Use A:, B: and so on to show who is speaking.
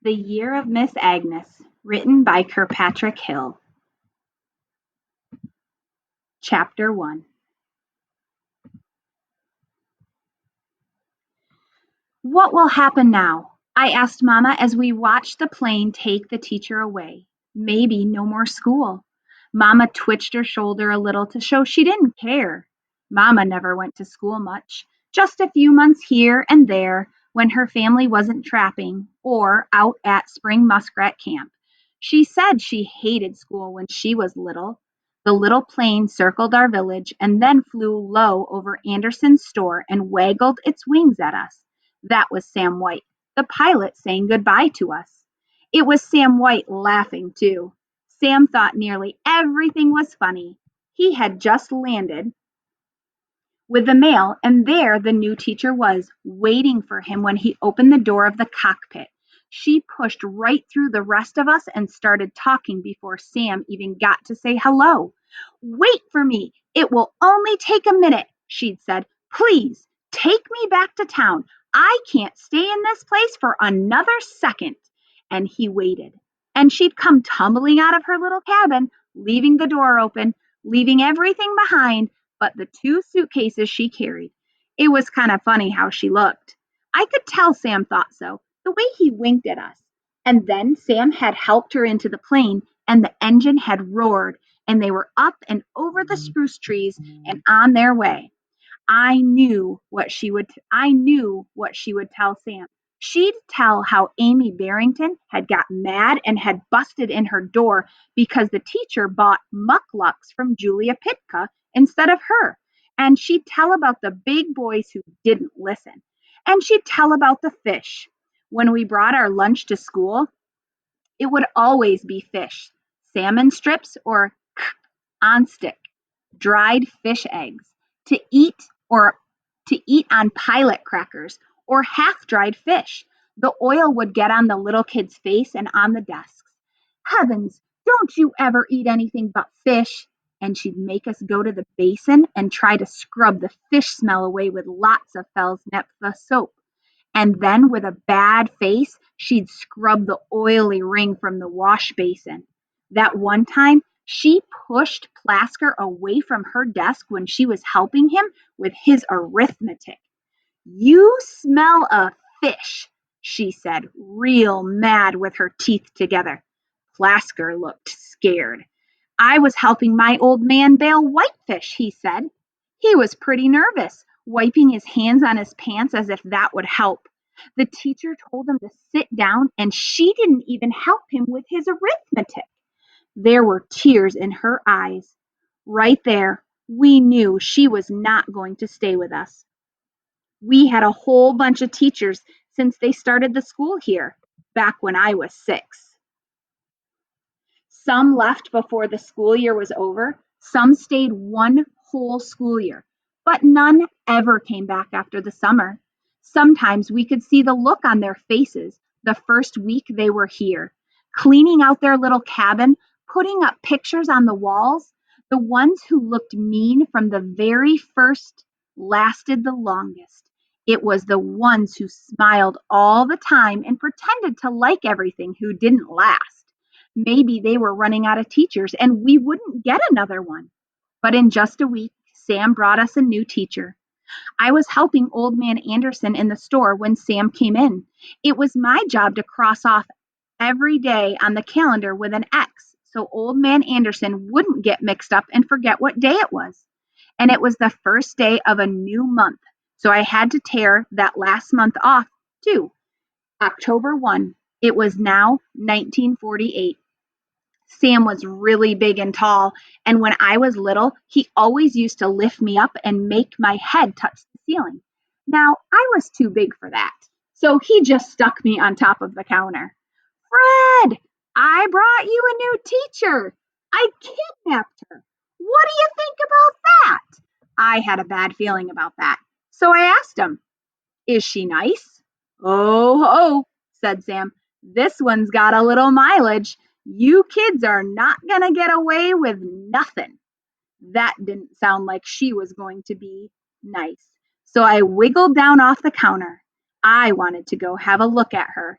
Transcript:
A: The Year of Miss Agnes, written by Kirkpatrick Hill. Chapter 1. What will happen now? I asked Mama as we watched the plane take the teacher away. Maybe no more school. Mama twitched her shoulder a little to show she didn't care. Mama never went to school much, just a few months here and there when her family wasn't trapping or out at spring muskrat camp. She said she hated school when she was little. The little plane circled our village and then flew low over Anderson's store and waggled its wings at us. That was Sam White, the pilot, saying goodbye to us. It was Sam White laughing, too. Sam thought nearly everything was funny. He had just landed with the mail, and there the new teacher was, waiting for him when he opened the door of the cockpit. She pushed right through the rest of us and started talking before Sam even got to say hello. Wait for me. It will only take a minute, she'd said. Please, take me back to town. I can't stay in this place for another second. And he waited. And she'd come tumbling out of her little cabin, leaving the door open, leaving everything behind but the two suitcases she carried. It was kind of funny how she looked. I could tell Sam thought so, the way he winked at us. And then Sam had helped her into the plane, and the engine had roared, and they were up and over the spruce trees and on their way. I knew what she would tell Sam. She'd tell how Amy Barrington had got mad and had busted in her door because the teacher bought mucklucks from Julia Pitka instead of her. And she'd tell about the big boys who didn't listen. And she'd tell about the fish. When we brought our lunch to school, it would always be fish, salmon strips or on stick, dried fish eggs, to eat or to eat on pilot crackers or half-dried fish. The oil would get on the little kid's face and on the desks. Heavens, don't you ever eat anything but fish? And she'd make us go to the basin and try to scrub the fish smell away with lots of Fell's Naphtha soap. And then, with a bad face, she'd scrub the oily ring from the wash basin. That one time, she pushed Plasker away from her desk when she was helping him with his arithmetic. You smell a fish, she said, real mad with her teeth together. Plasker looked scared. I was helping my old man bail whitefish, he said. He was pretty nervous, wiping his hands on his pants as if that would help. The teacher told him to sit down, and she didn't even help him with his arithmetic. There were tears in her eyes. Right there, we knew she was not going to stay with us. We had a whole bunch of teachers since they started the school here, back when I was 6. Some left before the school year was over, some stayed one whole school year, but none ever came back after the summer. Sometimes we could see the look on their faces the first week they were here, cleaning out their little cabin, putting up pictures on the walls. The ones who looked mean from the very first lasted the longest. It was the ones who smiled all the time and pretended to like everything who didn't last. Maybe they were running out of teachers and we wouldn't get another one. But in just a week, Sam brought us a new teacher. I was helping Old Man Anderson in the store when Sam came in. It was my job to cross off every day on the calendar with an X so Old Man Anderson wouldn't get mixed up and forget what day it was. And it was the first day of a new month, so I had to tear that last month off too. October 1. It was now 1948. Sam was really big and tall, and when I was little, he always used to lift me up and make my head touch the ceiling. Now, I was too big for that, so he just stuck me on top of the counter. Fred, I brought you a new teacher. I kidnapped her. What do you think about that? I had a bad feeling about that, so I asked him, is she nice? Oh, ho, said Sam. This one's got a little mileage. You kids are not going to get away with nothing. That didn't sound like she was going to be nice. So I wiggled down off the counter. I wanted to go have a look at her.